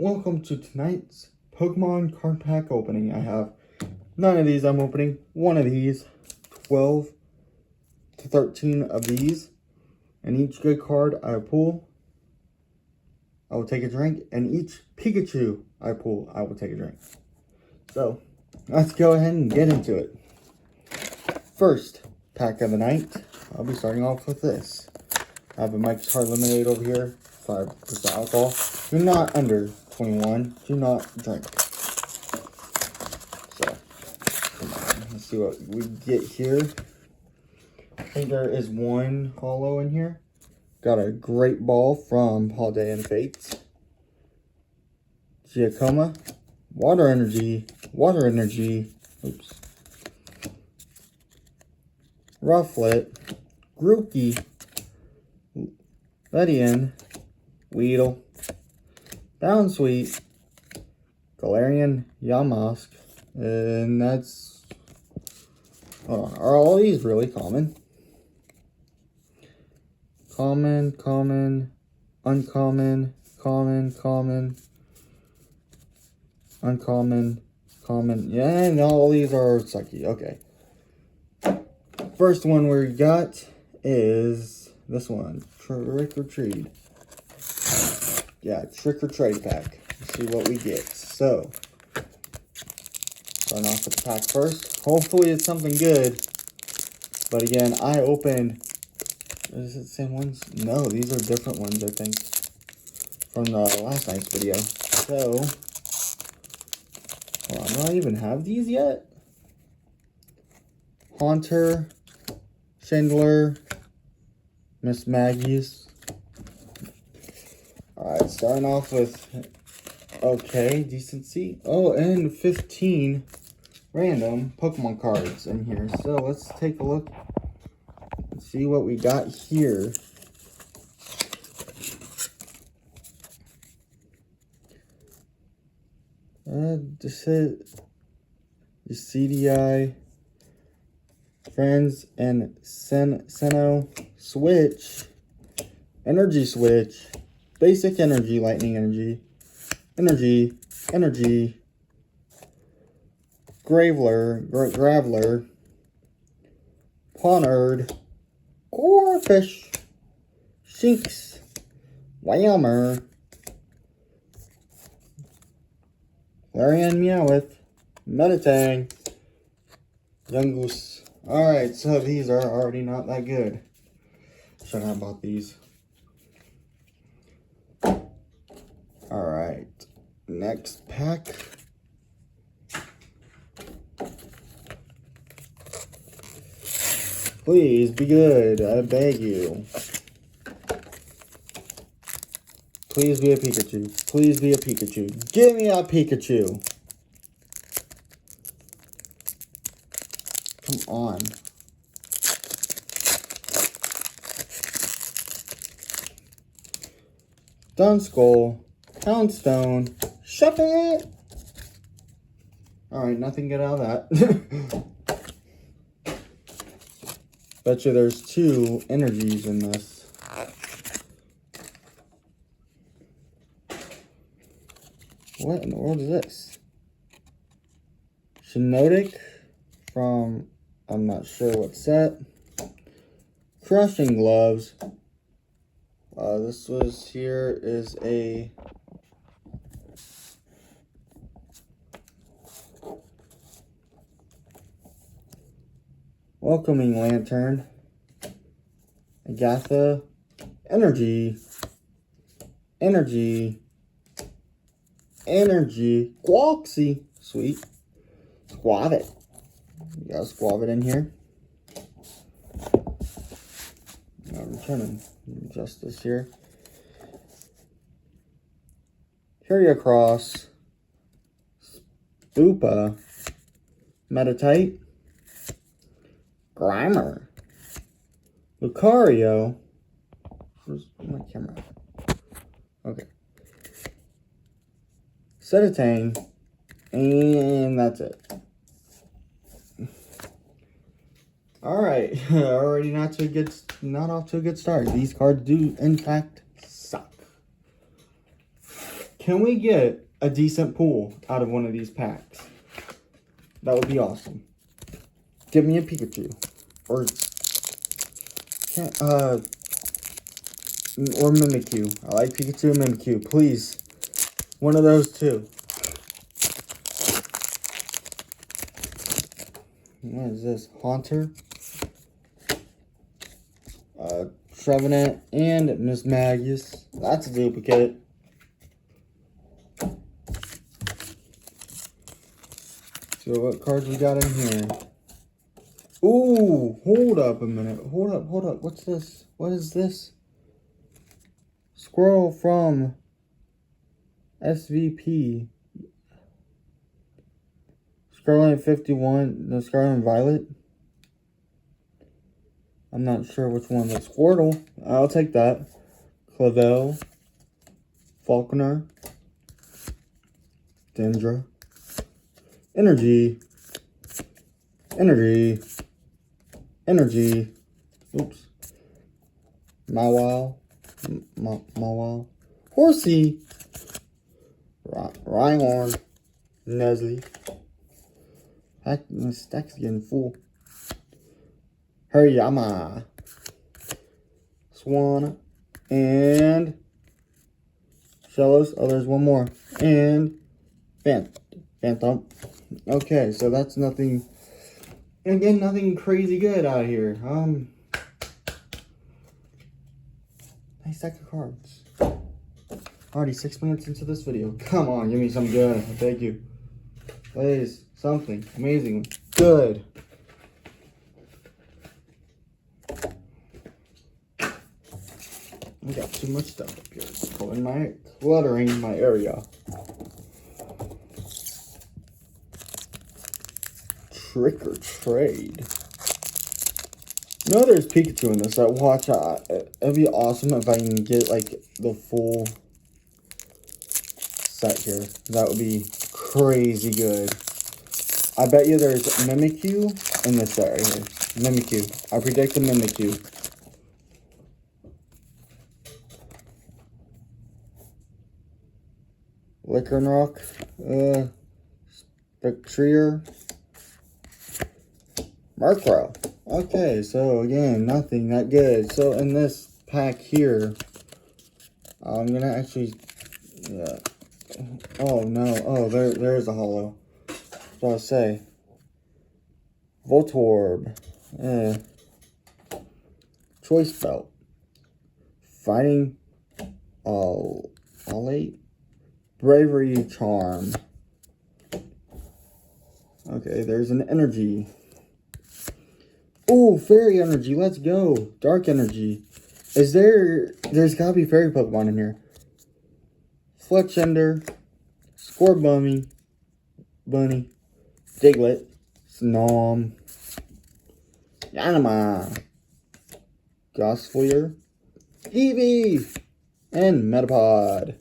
welcome to tonight's Pokemon card pack opening. I have 9 of these I'm opening, 1 of these, 12 to 13 of these, and each good card I pull, I will take a drink, and each Pikachu I pull, I will take a drink. So, let's go ahead and get into it. First pack of the night, I'll be starting off with this. I have a Mike's Hard Lemonade over here, 5% alcohol. You're not under 21, do not drink. So, come on, let's see what we get here. I think there is one holo in here. Got a Great Ball from Holiday and Fates. Giacomo, Water Energy, oops. Rufflet, Grookey, Ledian, Weedle, Downsweet, Galarian, Yamask, and that's, hold on, are all these really common? Common, uncommon, uncommon, common, yeah, and all these are sucky, okay. First one we got is this one, Trick or Treat. Yeah, Trick or Trade pack. Let's see what we get. So, starting off with the pack first. Hopefully it's something good. But again, I opened, is it the same ones? No, these are different ones, I think, from the last night's video. So, hold on, do I even have these yet? Haunter, Chandler, Miss Maggie's. Alright, starting off with, okay, decency. Oh, and 15 random Pokemon cards in here. So let's take a look and see what we got here. This is the CDI, Friends, and Sinnoh Switch, Energy Switch, Basic Energy, Lightning Energy, Energy, Graveler, Ponard, Corfish, Shinx, Wyommer, Larian Meowth, Meditang, Yungoos. Alright, so these are already not that good. Should have bought these. Alright, next pack. Please be good, I beg you. Please be a Pikachu. Please be a Pikachu. Give me a Pikachu. Come on. Dunskull, Houndstone, Shuppet. Alright, nothing good out of that. Bet you there's 2 energies in this. What in the world is this? Shiinotic from, I'm not sure what set. Crushing Gloves. This was here is a Welcoming Lantern, Agatha, Energy, Quoxy, sweet, Squavit. You got a Squavit in here. I'm trying to adjust this here. Heracross, Spoopa, Meditite, Grimer, Lucario. Where's my camera? Okay. Seditang, and that's it. Alright, already not off to a good start. These cards do, in fact, suck. can we get a decent pull out of one of these packs? That would be awesome. Give me a Pikachu. Or Mimikyu. I like Pikachu and Mimikyu. Please. One of those two. What is this? Haunter? Trevenant and Miss Magus. That's a duplicate. So what cards we got in here? Ooh, hold up a minute. Hold up. What's this? What is this? Squirrel from SVP. Scarlet 51, the Scarlet and Violet. I'm not sure which one. The Squirtle. I'll take that. Clavel. Falconer. Dendra. Energy. Oops. Mawile. Horsey. Rhyhorn. Nestle. Heck, the stack's getting full. Hariyama. Swan. And Shellos. Oh, there's one more. And Phantom. Okay, so that's nothing. Again, nothing crazy good out here. Nice stack of cards. Already 6 minutes into this video. Come on, give me some good. I beg you. Please, something amazing good. I got too much stuff up here. It's cluttering my area. Trick or trade. No, there's Pikachu in this. Watch out. It'd be awesome if I can get like the full set here. That would be crazy good. I bet you there's Mimikyu in this set right here. Mimikyu. I predict a Mimikyu. Licorice Rock. Spectrier. Murkrow. Okay, so again, nothing that good. So in this pack here, I'm gonna actually, yeah. Oh no, oh there's a holo. What do I say? Voltorb. Choice Belt. Fighting Olate. Bravery Charm. Okay, there's an energy. Oh, Fairy Energy, let's go. Dark Energy. There's gotta be Fairy Pokemon in here. Fletchender, Scorbunny, Diglett, Snom, Yanima, Gossfleer, Eevee, and Metapod.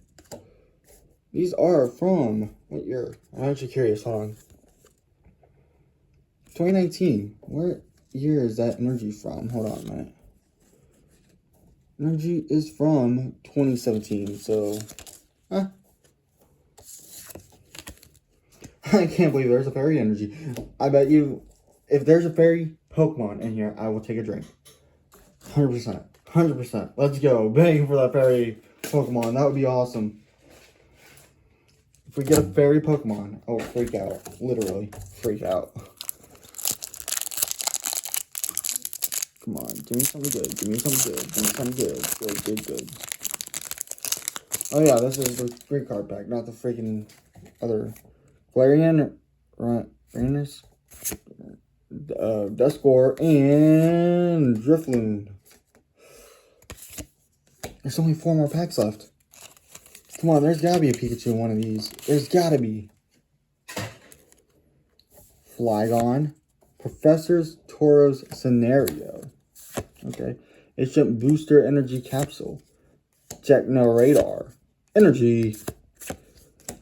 These are from what year? I'm actually curious. Hold on. 2019. Where year is that energy from? Hold on a minute. Energy is from 2017. So, I can't believe there's a fairy energy. I bet you, if there's a fairy Pokemon in here, I will take a drink. 100%. 100%. Let's go. Begging for that fairy Pokemon. That would be awesome. If we get a fairy Pokemon, I will freak out. Literally, freak out. Come on, give me something good. Give me something good. Give me something good. Good. Oh yeah, this is the free card pack, not the freaking other. Flareon, Ranus, Duskor, and Drifloon. There's only 4 more packs left. Come on, there's gotta be a Pikachu in one of these. There's gotta be. Flygon. Professor's Tauros Scenario. Okay. Instant Booster Energy Capsule. Techno Radar. Energy.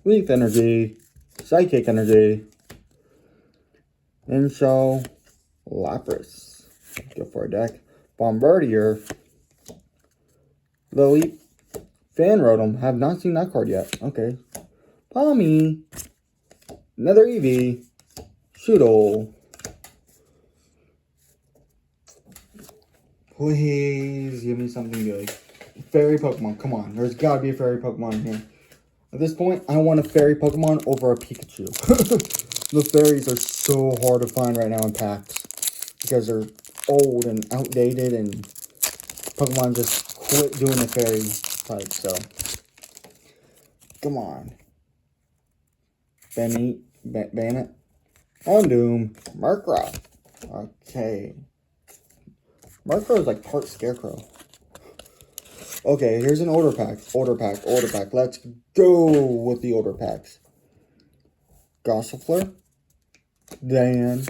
Leaf Energy. Psychic Energy. Inshaw. Lapras. Go for a deck. Bombardier. Lily. Fan Rotom. Have not seen that card yet. Okay. Palmy. Another Eevee. Shoodle. Please give me something good. Fairy Pokemon. Come on. There's got to be a Fairy Pokemon in here. At this point, I want a Fairy Pokemon over a Pikachu. The Fairies are so hard to find right now in packs. Because they're old and outdated and Pokemon just quit doing the Fairy type. So, come on. Bennett. Houndoom. Murkrow. Okay. Murkrow is like part Scarecrow. Okay, here's an order pack. Order pack. Let's go with the order packs. Gossifleur. Dan.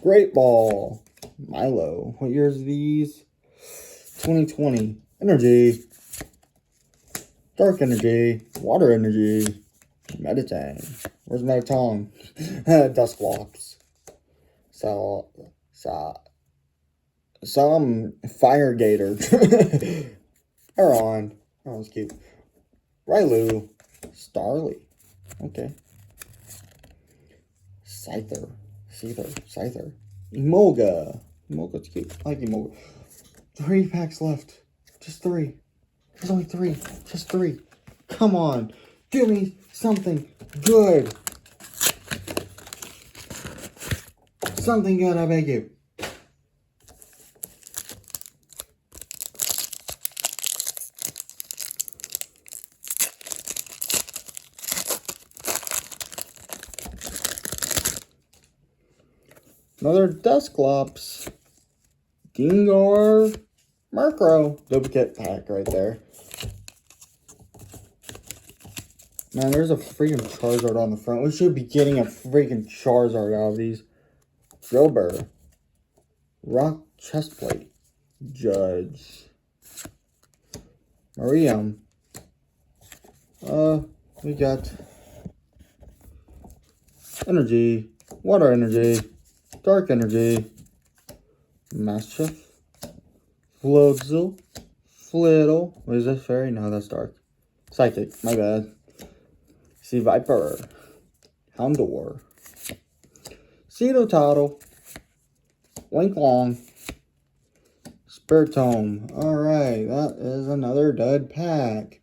Great Ball. Milo. What years are these? 2020. Energy. Dark Energy. Water Energy. Meditang. Where's Meditang? Dusclops. Some Fire Gator. Aron. That was cute. Railu. Starly. Okay. Scyther. Emolga. Emolga's cute. I like Emolga. 3 packs left. Just 3. There's only 3. Just 3. Come on. Give me something good. Something good, I beg you. Another Dusclops. Gengar. Murkrow. Duplicate pack right there. Man, there's a freaking Charizard on the front. We should be getting a freaking Charizard out of these. Drillbur. Rock Chestplate. Judge. Mariam. We got Energy. Water Energy. Dark Energy. Mastiff. Floatzel. Flittle. What is this, Fairy? No, that's Dark. Psychic. My bad. Sea Viper. Houndour. Cedo-Tottle. Winklong. Spiritomb. Alright, that is another dud pack.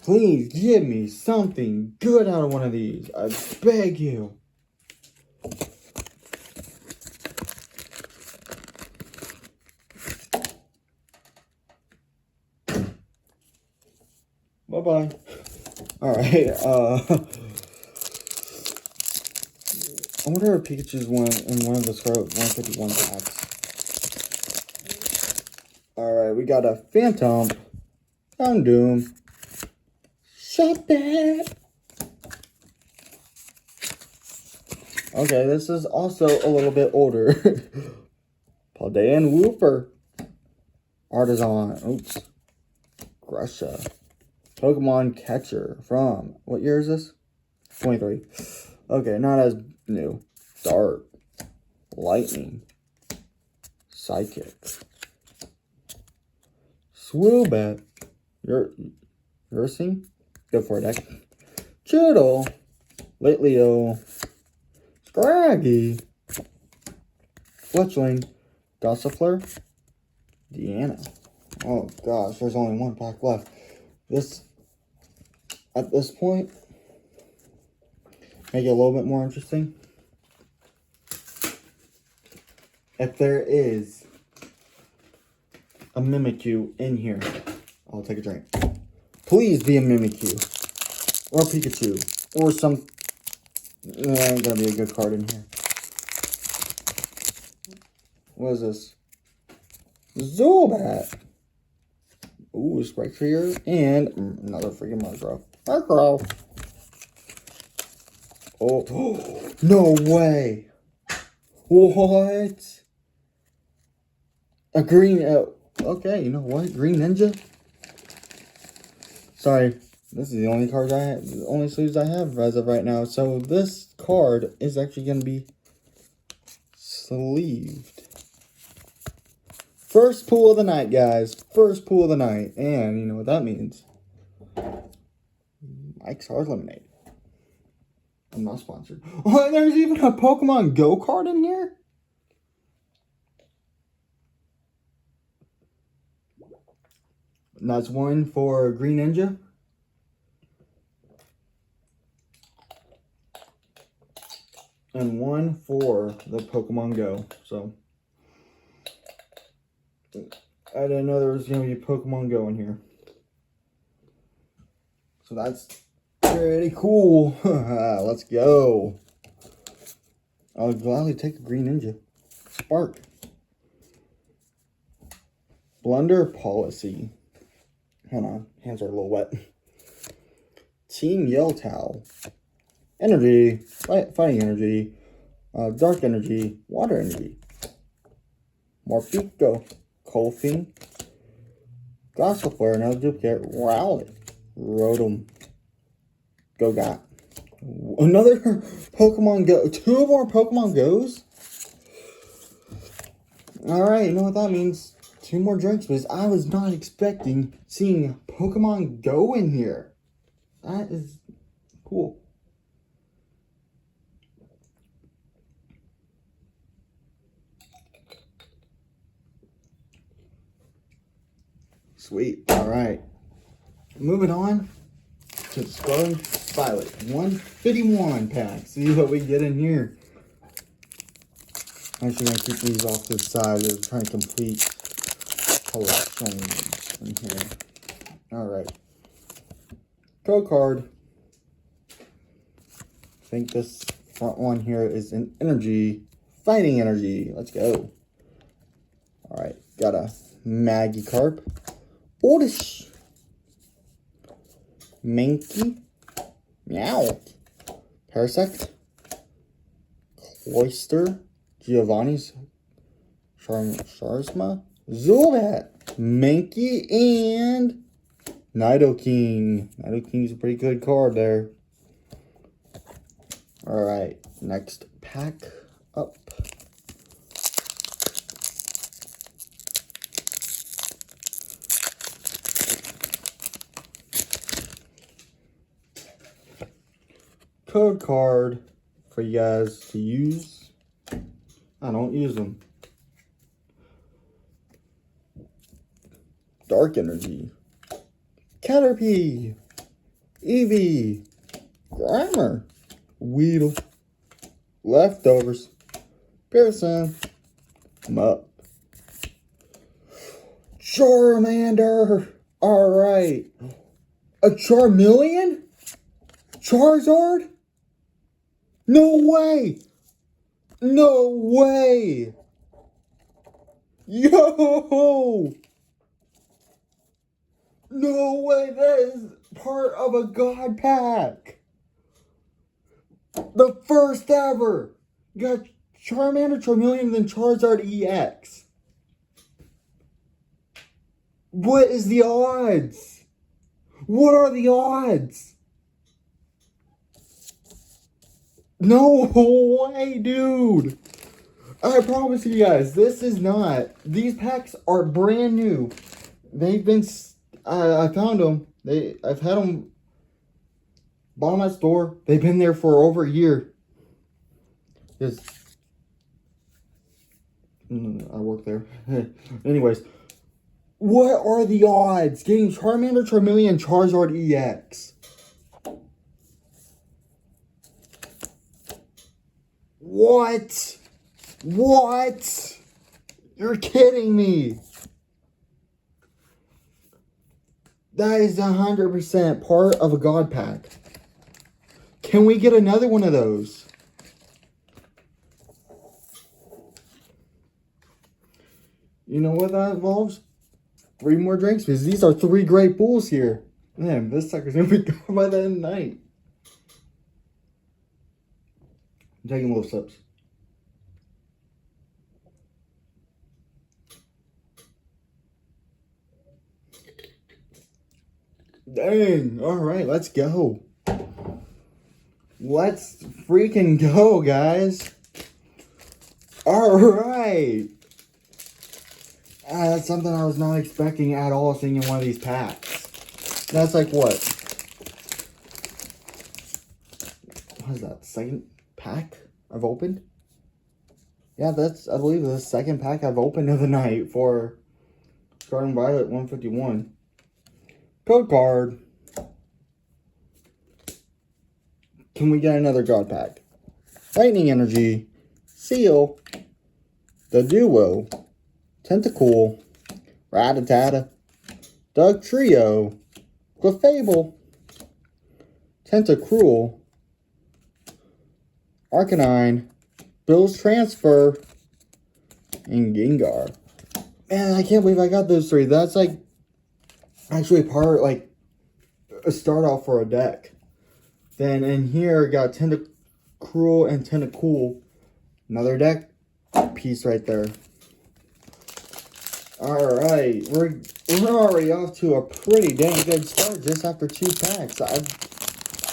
Please give me something good out of one of these. I beg you. Bye-bye. Alright, I wonder if Pikachu's one in one of the 151 packs. Alright, we got a Phantom, Houndoom, Shuppet. Okay, this is also a little bit older. Paldean Wooper, Artisan, oops, Grusha, Pokemon Catcher from, what year is this? 23. Okay, not as new. Dark. Lightning. Psychic. Swoobat. Ursing? Go for it, deck. Choodle. Litleo. Scraggy. Fletchling. Gossifleur. Deanna. Oh gosh, there's only 1 pack left. At this point, make it a little bit more interesting. If there is a Mimikyu in here, I'll take a drink. Please be a Mimikyu. Or Pikachu. Or some... There ain't gonna be a good card in here. What is this? Zubat. Ooh, Spectre. And another freaking Murkrow. Oh, no way. What? A green, okay, you know what? Green Ninja? Sorry, this is the only cards I have, the only sleeves I have as of right now. So this card is actually going to be sleeved. First pool of the night, guys. First pool of the night. And you know what that means. Mike's Hard Lemonade. I'm not sponsored. Oh, there's even a Pokemon Go card in here? And that's one for Green Ninja. And one for the Pokemon Go. So, I didn't know there was going to be a Pokemon Go in here. So that's pretty cool. Let's go. I'll gladly take a Green Ninja. Spark. Blunder Policy. Hold on. Hands are a little wet. Team Yell Towel. Energy. Fighting Energy. Dark Energy. Water Energy. Morpeko. Colfing. Glassel Flare. Another duplicate. Rowlet. Rotom. Gogot. Another Pokemon Go. 2 more Pokemon Go's? Alright, you know what that means. 2 more drinks, because I was not expecting seeing Pokemon Go in here. That is cool. Sweet. Alright. Moving on to the Scarlet Violet. 151 pack. See what we get in here. I'm actually going to keep these off to the side. We're trying to complete collections in here. Alright. Code card. I think this front one here is an energy. Fighting Energy. Let's go. Alright. Got a Magikarp. Oddish. Mankey. Meow. Parasect. Cloyster. Giovanni's. Charisma. Zubat. Mankey and Nidoking. Nidoking's a pretty good card there. Alright. Next pack up. Code card for you guys to use. I don't use them. Dark Energy. Caterpie. Eevee. Grimer. Weedle. Leftovers. Pearson. Mup. Charmander. Alright. A Charmeleon? Charizard? No way! No way! Yo! No way! That is part of a God pack! The first ever! You got Charmander, Charmeleon, and then Charizard EX. What is the odds? What are the odds? No way, dude. I promise you guys, this is not. These packs are brand new. They've been. I found them. I've had them. Bought them at store. They've been there for over a year. Yes. I work there. Anyways, what are the odds getting Charmander, Charmeleon, Charizard EX? What? What? You're kidding me. That is 100% part of a God pack. Can we get another one of those? You know what that involves? 3 more drinks, because these are 3 great pools here. Man, this sucker's going to be gone by the end of the night. I'm taking little sips. Dang. Alright, let's go. Let's freaking go, guys. Alright. That's something I was not expecting at all, seeing in one of these packs. That's like what? What is that? Second pack I've opened? Yeah, that's, I believe, the second pack I've opened of the night for Scarlet Violet 151. Code card. Can we get another God pack? Lightning Energy. Seal. The Duo. Tentacool. Rattata. Doug Trio. Clefable. Tentacruel. Arcanine. Bill's Transfer. And Gengar. Man, I can't believe I got those three. That's like actually part, like, a start off for a deck. Then in here, got Tentacruel and Tentacool. Another deck piece right there. Alright, we're already off to a pretty dang good start just after 2 packs.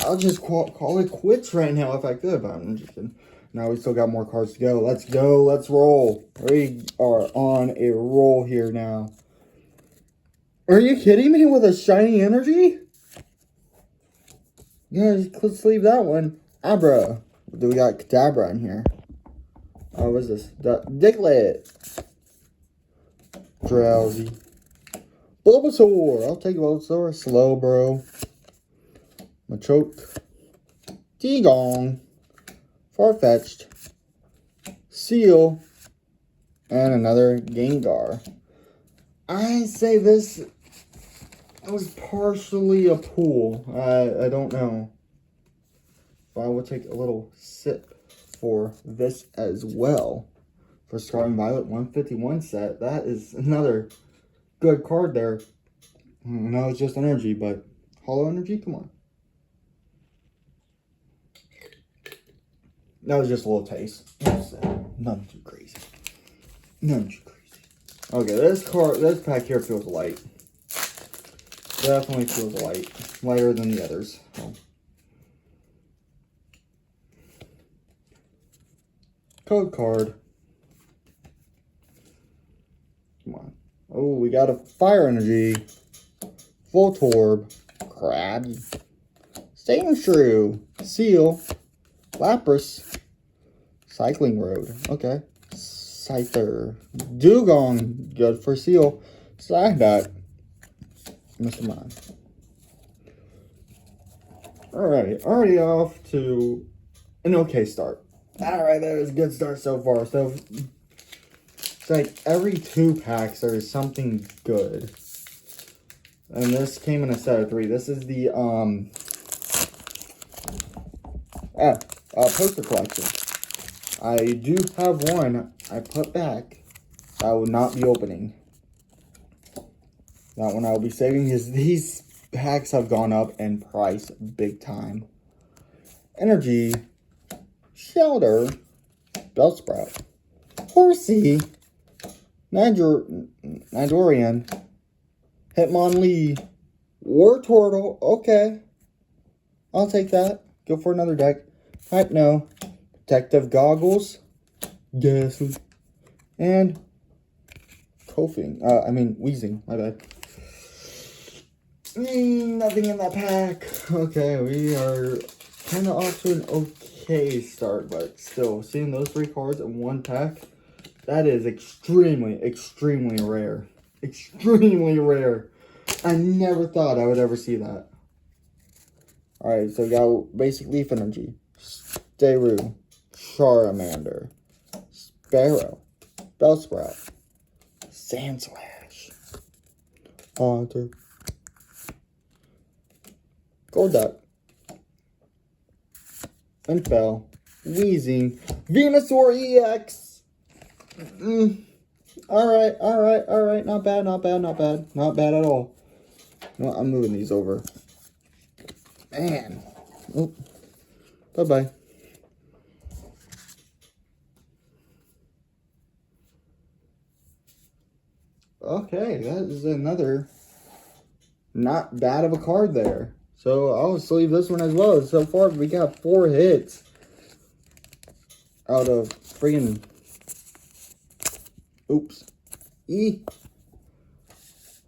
I'll just call it quits right now if I could, but I'm just kidding. Now we still got more cards to go. Let's go. Let's roll. We are on a roll here now. Are you kidding me with a shiny energy? Yeah, let's leave that one. Abra. Do we got Kadabra in here? Oh, what is this? Diglett. Drowsy. Bulbasaur. I'll take Bulbasaur. Slowbro. Machoke. Degong. Farfetch'd. Seal. And another Gengar. I say this was partially a pull. I don't know. But I will take a little sip for this as well. For Scarlet Violet 151 set. That is another good card there. No, it's just energy, but Hollow Energy? Come on. That was just a little taste. Nothing too crazy. Nothing too crazy. Okay, this pack here feels light. Definitely feels light. Lighter than the others. So. Code card. Come on. Oh, we got a Fire Energy. Voltorb. Krabby. Shrew. Seal. Lapras. Cycling Road. Okay. Scyther. Dugong. Good for Seal. Psyduck. Mr. Mime. Alright. Already off to an okay start. Alright, that was a good start so far. So, it's like every 2 packs there is something good. And this came in a set of 3. This is the, poster collection. I do have one I put back I will not be opening. That one I will be saving because these packs have gone up in price big time. Energy, Shelter, Bellsprout, Horsey, Nidorian, Hitmonlee, Wartortle. Okay, I'll take that. Go for another deck. Hypno, Protective Goggles, Ghastly, and Wheezing. My bad. Nothing in that pack. Okay, we are kind of off to an okay start, but still, seeing those 3 cards in 1 pack, that is extremely, extremely rare. Extremely rare. I never thought I would ever see that. Alright, so we got Basic Leaf Energy, Stayru, Charmander, Sparrow, Bellsprout, Sandslash, Haunter, Golduck, Infel, Weezing, Venusaur EX. Alright. Not bad. Not bad at all. No, I'm moving these over. Man. Oh. Bye-bye. Okay, that is another not bad of a card there. So I'll just leave this one as well. So far we got 4 hits out of friggin' oops.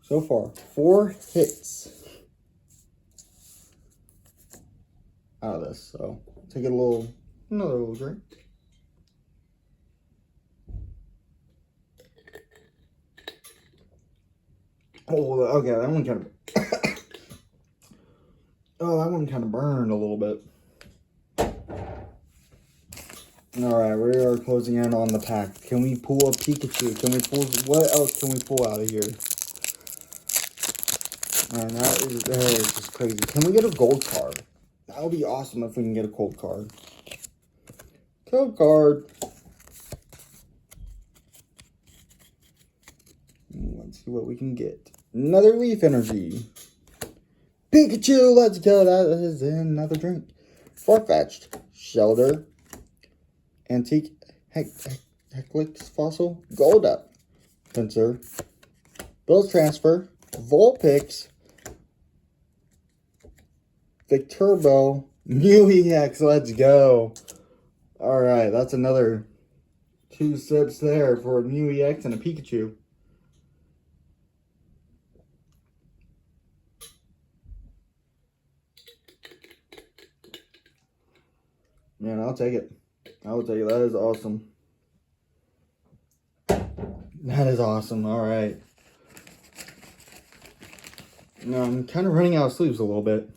So far, 4 hits out of this. So take a little, another little drink. Oh, okay, that one kind of, oh, that one kind of burned a little bit. All right, we are closing in on the pack. Can we pull a Pikachu? Can we pull, what else can we pull out of here? Man, that is just crazy. Can we get a gold card? That would be awesome if we can get a gold card. Code card. Let's see what we can get. Another Leaf Energy. Pikachu, let's go. That is another drink. Farfetch'd. Shelter. Antique Hecklix Fossil. Gold Up. Pinsir. Bills Transfer. Vulpix. Victurbo. Mew EX. Let's go. Alright, that's another 2 sips there for a Mew EX and a Pikachu. Man, I'll take it. I will take it. That is awesome. That is awesome. Alright. Now, I'm kind of running out of sleeves a little bit.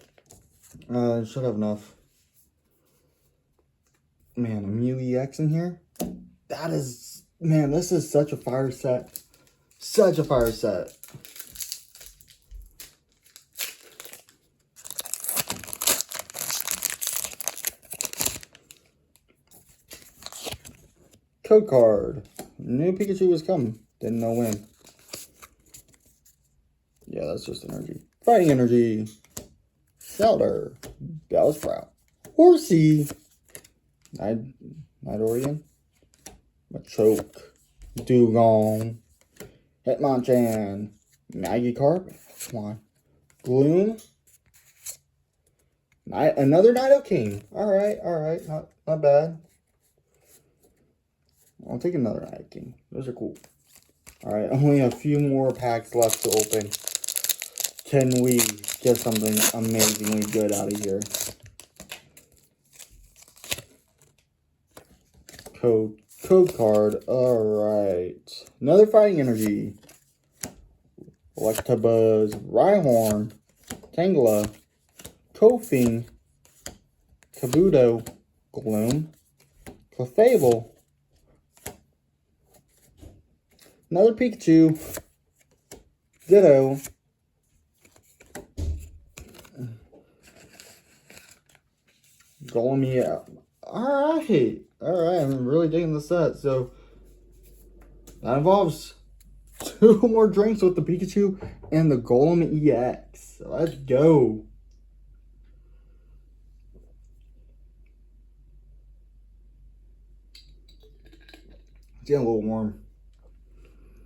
Should have enough. Man, a Mew EX in here? That is... Man, this is such a fire set. Such a fire set. Code card. New Pikachu was coming. Didn't know when. Yeah, that's just energy. Fighting energy. Shelter. Bellsprout. Horsey. Nidorian. Machoke. Dugong. Hitmonchan. Magikarp. Come on. Gloom. Another Nidoking. Alright. Not bad. I'll take another Nidoking. Those are cool. Alright, only a few more packs left to open. Can we get something amazingly good out of here? Code card. Alright. Another Fighting Energy. Electabuzz. Rhyhorn. Tangela. Koffing. Kabuto. Gloom. Clefable. Another Pikachu. Ditto. Golem. Alright. I'm really digging the set. So, that involves 2 more drinks with the Pikachu and the Golem EX. Let's go. It's getting a little warm.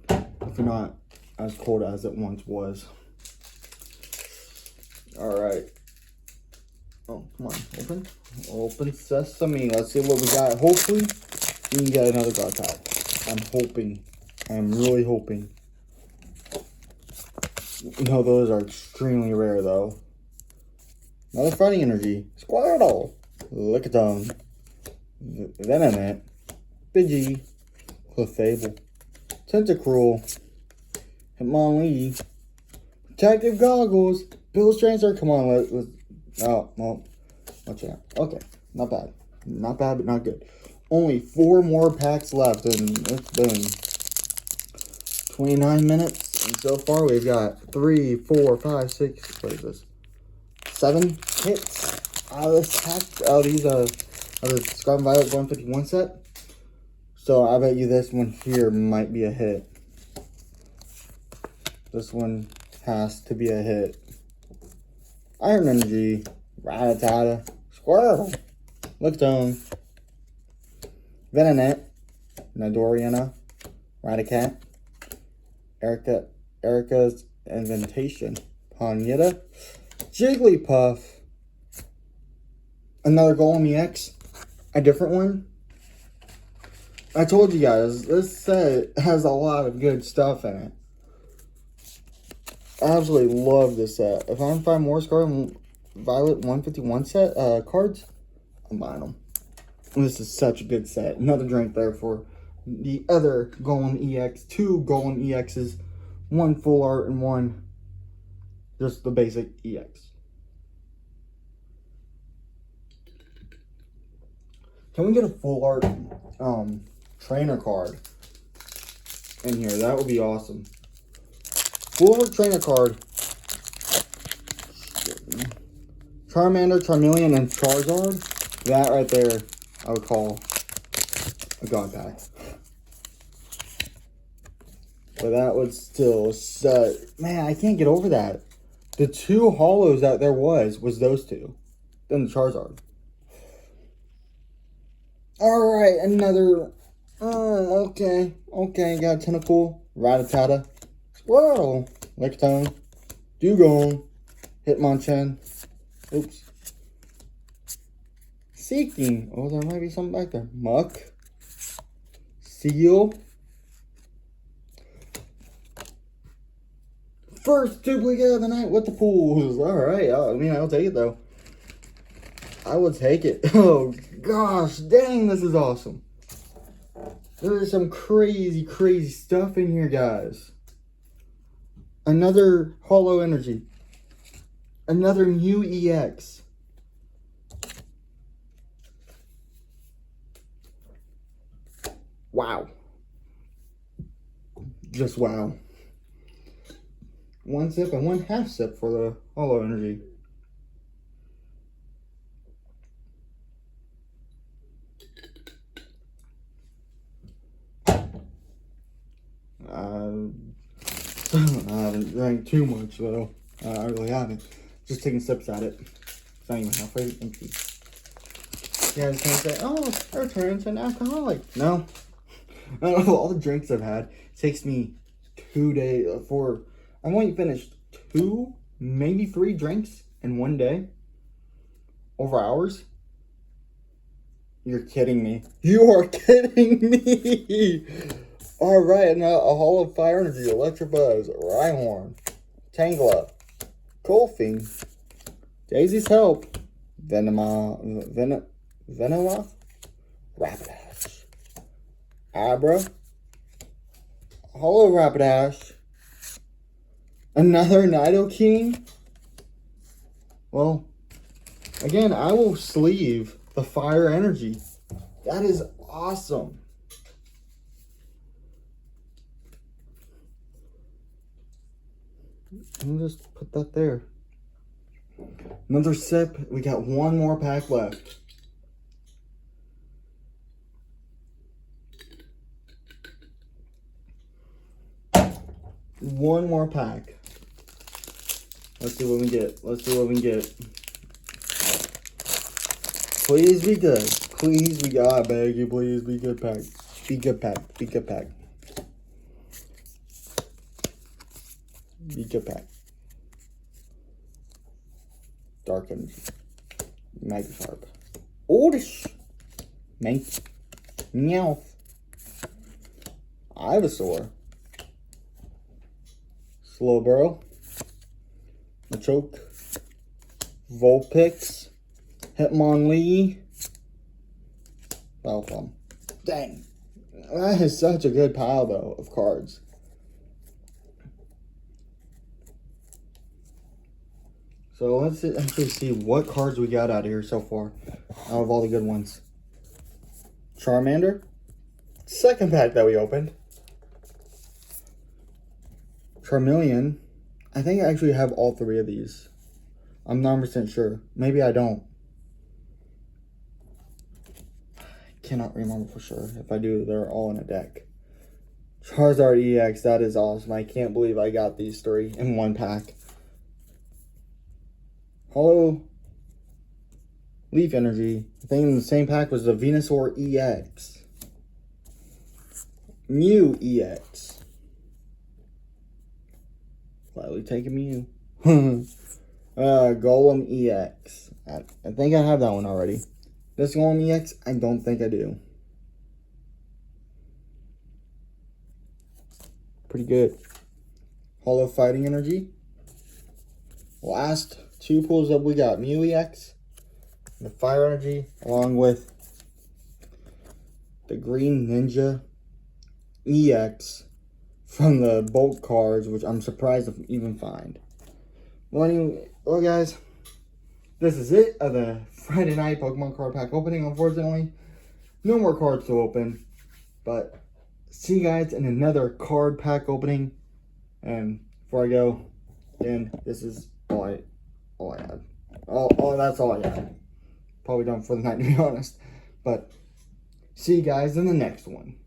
If not as cold as it once was. Alright. Oh, come on. Open. Open sesame. Let's see what we got. Hopefully, we can get another God pack. I'm hoping. I'm really hoping. No, those are extremely rare, though. Another Fighting Energy. Squirtle. Lickitung. Venonat. Pidgey. Clefable. Tentacruel. Hitmonlee. Protective Goggles. Bill's Transfer. Come on, let's. Oh, well. Watch out. Okay. Not bad. Not bad, but not good. Only 4 more packs left, and it's been 29 minutes. And so far, we've got 3, 4, 5, 6. What is this? 7 hits out of this pack. Out of these, out of the Scarlet Violet 151 set. So I bet you this one here might be a hit. This one has to be a hit. Iron Energy, Rattata, Squirtle, Lickitung, Venonat, Nidoriana, Raticat, Erica's Inventation, Ponyta, Jigglypuff, another Golem EX, a different one. I told you guys, this set has a lot of good stuff in it. absolutely love this set. If I can find more Scarlet Violet 151 set cards, I'm buying them. This is such a good set. Another drink there for the other Golem EX. 2 Golem EXs. 1 full art and 1 just the basic EX. Can we get a full art trainer card in here? That would be awesome. Full art trainer card. Charmander, Charmeleon, and Charizard. That right there, I would call a god pack. But that would still set. Man, I can't get over that. The 2 holos that there was those 2. Then the Charizard. Alright, another. Okay. Got a Tentacle, Rattata, Squirtle, Lickitung, Dugong, Hitmonchan. Oops. Seeking. Oh, there might be something back there. Muck. Seal. First duplicate of the night with the pools. Alright. I mean, I'll take it though. I will take it. Oh, gosh. Dang, this is awesome. There is some crazy stuff in here, guys. Another Holo Energy. Another new EX. Wow. Just wow. 1 sip and 1/2 sip for the Holo Energy. I haven't drank too much though. I really haven't. Just taking sips at it. It's not even halfway empty. Yeah, I can't say, oh, I turned into an alcoholic. No. Out of all the drinks I've had, it takes me 2 days for. I've only finished 2, maybe 3 drinks in 1 day. Over hours. You're kidding me. You are kidding me. Alright, now a Hall of Fire Energy, Electabuzz, Rhyhorn, Tangela, Colfing, Daisy's Help, Venomoth, Rapidash, Abra, Holo Rapidash, another Nidoking. Well, again, I will sleeve the Fire Energy. That is awesome. I'll just put that there. Another sip. We got 1 more pack left. One more pack. Let's see what we get. Please be good. Please be good. I beg you, please be good pack. Be good pack. Be good pack. Be good pack. Dark Energy. Magikarp. Oddish. Mank. Meowth. Ivysaur. Slowbro. Machoke. Vulpix. Hitmonlee. Balfum. Dang. That is such a good pile, though, of cards. So let's actually see what cards we got out of here so far. Out of all the good ones. Charmander. Second pack that we opened. Charmeleon. I think I actually have all 3 of these. I'm not 100% sure. Maybe I don't. I cannot remember for sure. If I do, they're all in a deck. Charizard EX. That is awesome. I can't believe I got these 3 in 1 pack. Holo Leaf Energy. I think in the same pack was the Venusaur EX. Mew EX. Slightly taking Mew. Golem EX. I think I have that one already. This Golem EX, I don't think I do. Pretty good. Holo Fighting Energy. last two pulls that we got, Mew EX, the Fire Energy, along with the Green Ninja EX from the bulk cards, which I'm surprised to even find. Well, anyway, well guys, this is it of the Friday night Pokemon card pack opening. Unfortunately, no more cards to open, but see you guys in another card pack opening. And before I go, again, this is all I had. That's all I had. Probably done for the night, to be honest. But see you guys in the next one.